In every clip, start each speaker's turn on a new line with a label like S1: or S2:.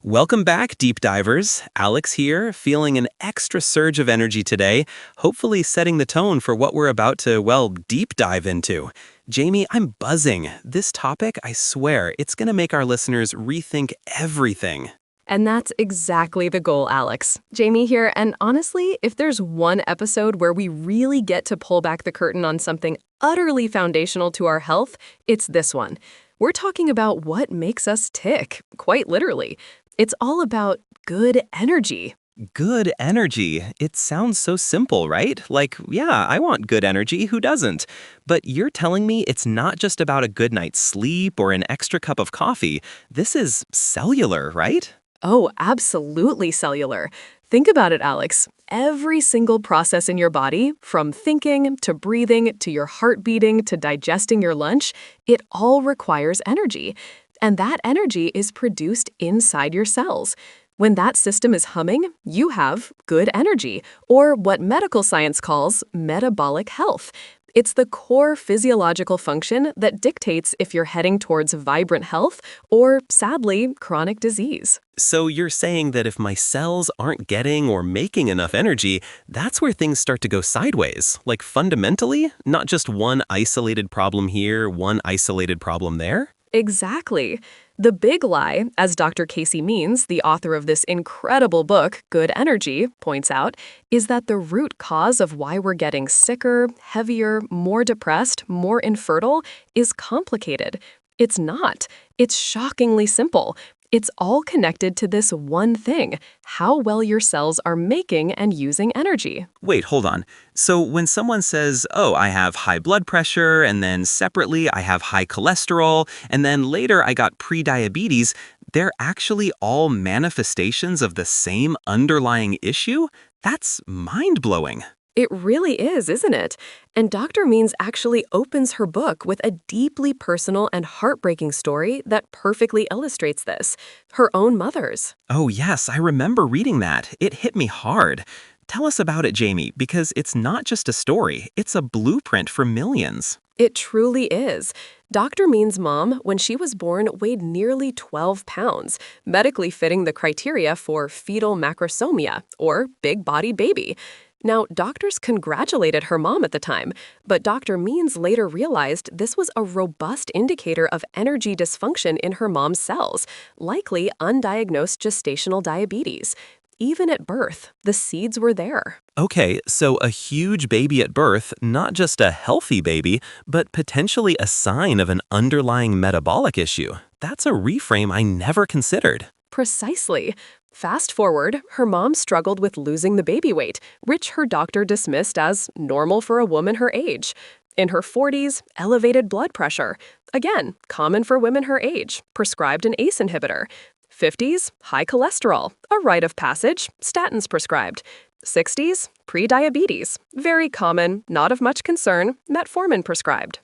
S1: Welcome back, deep divers. Alex here, feeling an extra surge of energy today, hopefully setting the tone for what we're about to, deep dive into. Jamie, I'm buzzing. This topic, I swear, it's going to make our listeners rethink everything.
S2: And that's exactly the goal, Alex. Jamie here, and honestly, if there's one episode where we really get to pull back the curtain on something utterly foundational to our health, it's this one. We're talking about what makes us tick, quite literally. It's all about good energy.
S1: Good energy. It sounds so simple, right? Like, yeah, I want good energy. Who doesn't? But you're telling me it's not just about a good night's sleep or an extra cup of coffee. This is cellular, right?
S2: Oh, absolutely cellular. Think about it, Alex. Every single process in your body, from thinking to breathing to your heart beating to digesting your lunch, it all requires energy. And that energy is produced inside your cells. When that system is humming, you have good energy, or what medical science calls metabolic health. It's the core physiological function that dictates if you're heading towards vibrant health or, sadly, chronic disease.
S1: So you're saying that if my cells aren't getting or making enough energy, that's where things start to go sideways, like fundamentally, not just one isolated problem here, one isolated problem there?
S2: Exactly. The big lie, as Dr. Casey Means, the author of this incredible book, Good Energy, points out, is that the root cause of why we're getting sicker, heavier, more depressed, more infertile is complicated. It's not. It's shockingly simple. It's all connected to this one thing, how well your cells are making and using energy.
S1: Wait, hold on. So when someone says, oh, I have high blood pressure, and then separately I have high cholesterol, and then later I got prediabetes, they're actually all manifestations of the same underlying issue? That's mind-blowing.
S2: It really is, isn't it? And Dr. Means actually opens her book with a deeply personal and heartbreaking story that perfectly illustrates this. Her own mother's.
S1: Oh, yes, I remember reading that. It hit me hard. Tell us about it, Jamie, because it's not just a story, it's a blueprint for millions.
S2: It truly is. Dr. Means' mom, when she was born, weighed nearly 12 pounds, medically fitting the criteria for fetal macrosomia, or big-bodied baby. Now, doctors congratulated her mom at the time, but Dr. Means later realized this was a robust indicator of energy dysfunction in her mom's cells, likely undiagnosed gestational diabetes. Even at birth, the seeds were there.
S1: Okay, so a huge baby at birth, not just a healthy baby, but potentially a sign of an underlying metabolic issue. That's a reframe I never considered.
S2: Precisely. Fast forward, her mom struggled with losing the baby weight, which her doctor dismissed as normal for a woman her age. In her 40s, elevated blood pressure. Again, common for women her age, prescribed an ACE inhibitor. 50s, high cholesterol, a rite of passage, statins prescribed. 60s, prediabetes, very common, not of much concern, metformin prescribed.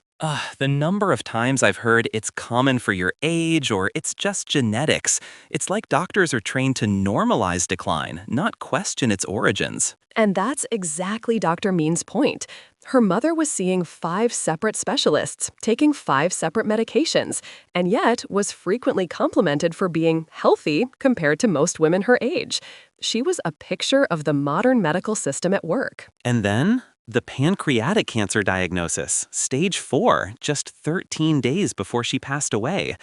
S1: The number of times I've heard it's common for your age or it's just genetics. It's like doctors are trained to normalize decline, not question its origins.
S2: And that's exactly Dr. Means' point. Her mother was seeing 5 separate specialists, taking 5 separate medications, and yet was frequently complimented for being healthy compared to most women her age. She was a picture of the modern medical system at work.
S1: And then the pancreatic cancer diagnosis, stage 4, just 13 days before she passed away.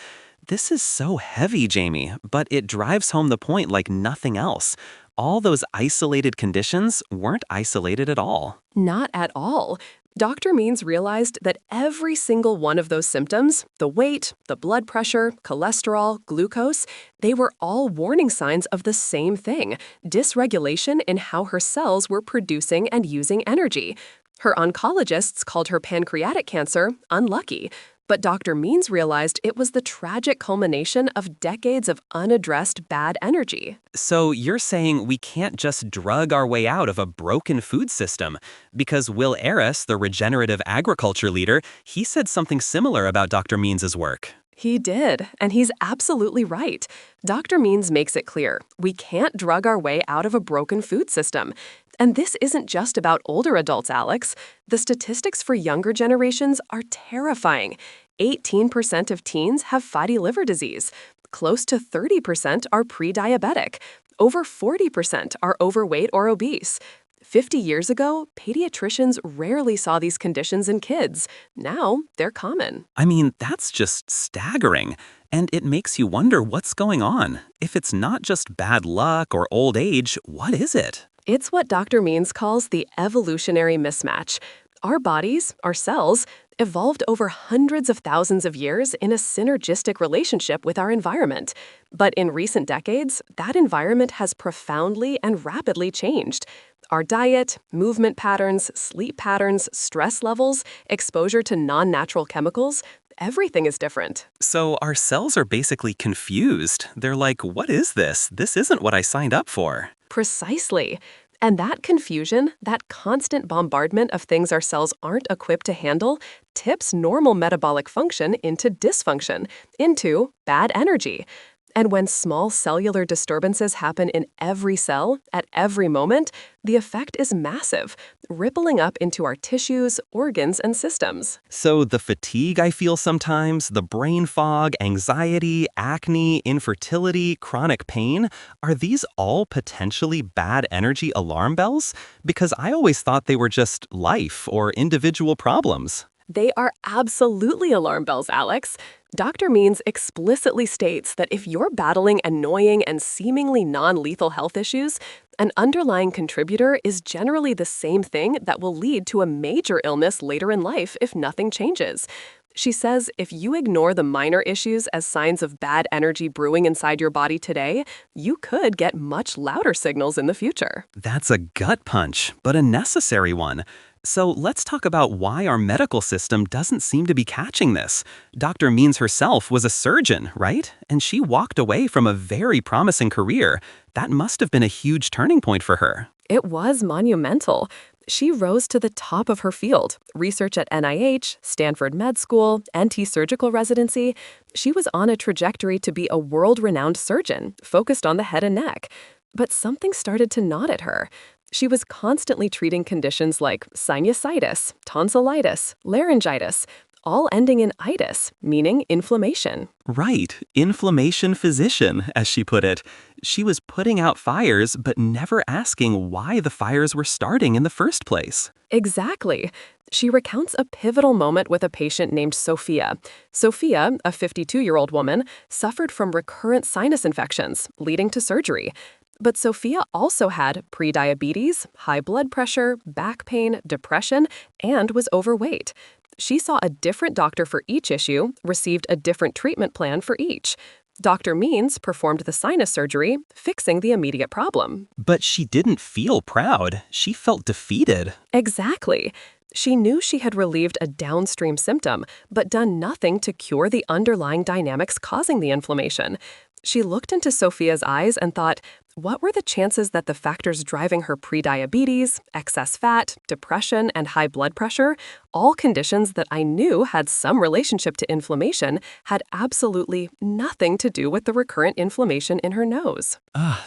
S1: This is so heavy, Jamie, but it drives home the point like nothing else. All those isolated conditions weren't isolated at all.
S2: Not at all. Dr. Means realized that every single one of those symptoms, the weight, the blood pressure, cholesterol, glucose, they were all warning signs of the same thing, dysregulation in how her cells were producing and using energy. Her oncologists called her pancreatic cancer unlucky, but Dr. Means realized it was the tragic culmination of decades of unaddressed bad energy.
S1: So you're saying we can't just drug our way out of a broken food system? Because Will Arris, the regenerative agriculture leader, he said something similar about Dr. Means's work.
S2: He did, and he's absolutely right. Dr. Means makes it clear we can't drug our way out of a broken food system. And this isn't just about older adults, Alex. The statistics for younger generations are terrifying. 18% of teens have fatty liver disease. Close to 30% are pre-diabetic. Over 40% are overweight or obese. 50 years ago, pediatricians rarely saw these conditions in kids. Now, they're common.
S1: I mean, that's just staggering. And it makes you wonder what's going on. If it's not just bad luck or old age, what is it?
S2: It's what Dr. Means calls the evolutionary mismatch. Our bodies, our cells, evolved over hundreds of thousands of years in a synergistic relationship with our environment. But in recent decades, that environment has profoundly and rapidly changed. Our diet, movement patterns, sleep patterns, stress levels, exposure to non-natural chemicals, everything is different.
S1: So our cells are basically confused. They're like, what is this? This isn't what I signed up for.
S2: Precisely. And that confusion, that constant bombardment of things our cells aren't equipped to handle, tips normal metabolic function into dysfunction, into bad energy. And when small cellular disturbances happen in every cell, at every moment, the effect is massive, rippling up into our tissues, organs, and systems.
S1: So the fatigue I feel sometimes, the brain fog, anxiety, acne, infertility, chronic pain, are these all potentially bad energy alarm bells? Because I always thought they were just life or individual problems.
S2: They are absolutely alarm bells, Alex. Dr. Means explicitly states that if you're battling annoying and seemingly non-lethal health issues, an underlying contributor is generally the same thing that will lead to a major illness later in life if nothing changes. She says if you ignore the minor issues as signs of bad energy brewing inside your body today, you could get much louder signals in the future.
S1: That's a gut punch, but a necessary one. So let's talk about why our medical system doesn't seem to be catching this. Dr. Means herself was a surgeon, right? And she walked away from a very promising career. That must have been a huge turning point for her.
S2: It was monumental. She rose to the top of her field, research at NIH, Stanford Med School, NT Surgical Residency. She was on a trajectory to be a world-renowned surgeon, focused on the head and neck. But something started to gnaw at her. She was constantly treating conditions like sinusitis, tonsillitis, laryngitis, all ending in itis, meaning inflammation.
S1: Right, inflammation physician, as she put it. She was putting out fires, but never asking why the fires were starting in the first place.
S2: Exactly. She recounts a pivotal moment with a patient named Sophia. Sophia, a 52-year-old woman, suffered from recurrent sinus infections, leading to surgery. But Sophia also had prediabetes, high blood pressure, back pain, depression, and was overweight. She saw a different doctor for each issue, received a different treatment plan for each. Dr. Means performed the sinus surgery, fixing the immediate problem.
S1: But she didn't feel proud. She felt defeated.
S2: Exactly. She knew she had relieved a downstream symptom, but done nothing to cure the underlying dynamics causing the inflammation. She looked into Sophia's eyes and thought, what were the chances that the factors driving her prediabetes, excess fat, depression, and high blood pressure, all conditions that I knew had some relationship to inflammation, had absolutely nothing to do with the recurrent inflammation in her nose?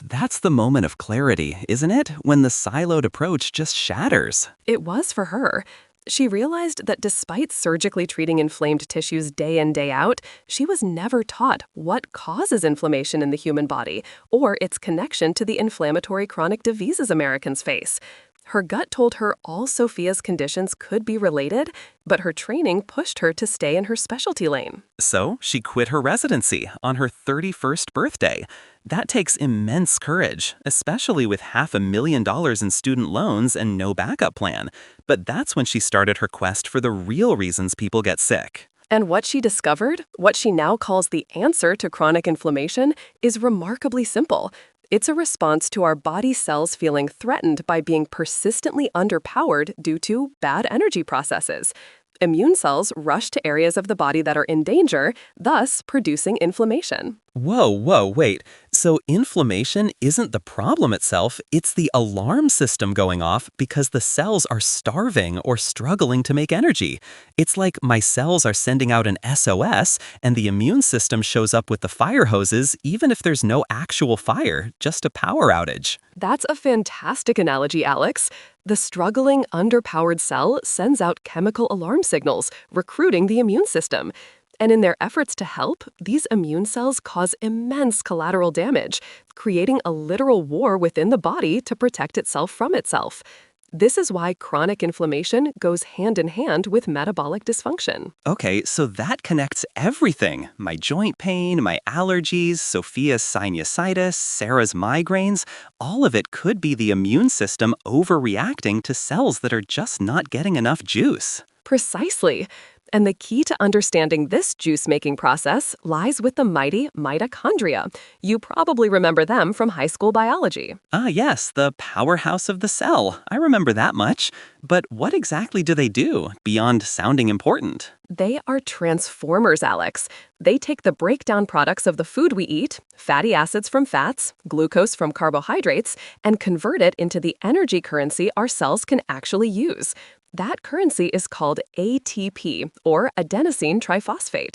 S1: That's the moment of clarity, isn't it? When the siloed approach just shatters.
S2: It was for her. She realized that despite surgically treating inflamed tissues day in, day out, she was never taught what causes inflammation in the human body or its connection to the inflammatory chronic diseases Americans face. Her gut told her all Sophia's conditions could be related, but her training pushed her to stay in her specialty lane.
S1: So she quit her residency on her 31st birthday. That takes immense courage, especially with $500,000 in student loans and no backup plan. But that's when she started her quest for the real reasons people get sick.
S2: And what she discovered, what she now calls the answer to chronic inflammation, is remarkably simple. It's a response to our body cells feeling threatened by being persistently underpowered due to bad energy processes. Immune cells rush to areas of the body that are in danger, thus producing inflammation.
S1: Whoa, wait. So inflammation isn't the problem itself, it's the alarm system going off because the cells are starving or struggling to make energy. It's like my cells are sending out an SOS and the immune system shows up with the fire hoses even if there's no actual fire, just a power outage.
S2: That's a fantastic analogy, Alex. The struggling, underpowered cell sends out chemical alarm signals, recruiting the immune system. And in their efforts to help, these immune cells cause immense collateral damage, creating a literal war within the body to protect itself from itself. This is why chronic inflammation goes hand in hand with metabolic dysfunction.
S1: Okay, so that connects everything. My joint pain, my allergies, Sophia's sinusitis, Sarah's migraines. All of it could be the immune system overreacting to cells that are just not getting enough juice.
S2: Precisely. And the key to understanding this juice-making process lies with the mighty mitochondria. You probably remember them from high school biology.
S1: Ah, yes, the powerhouse of the cell. I remember that much. But what exactly do they do, beyond sounding important?
S2: They are transformers, Alex. They take the breakdown products of the food we eat, fatty acids from fats, glucose from carbohydrates, and convert it into the energy currency our cells can actually use. That currency is called ATP, or adenosine triphosphate.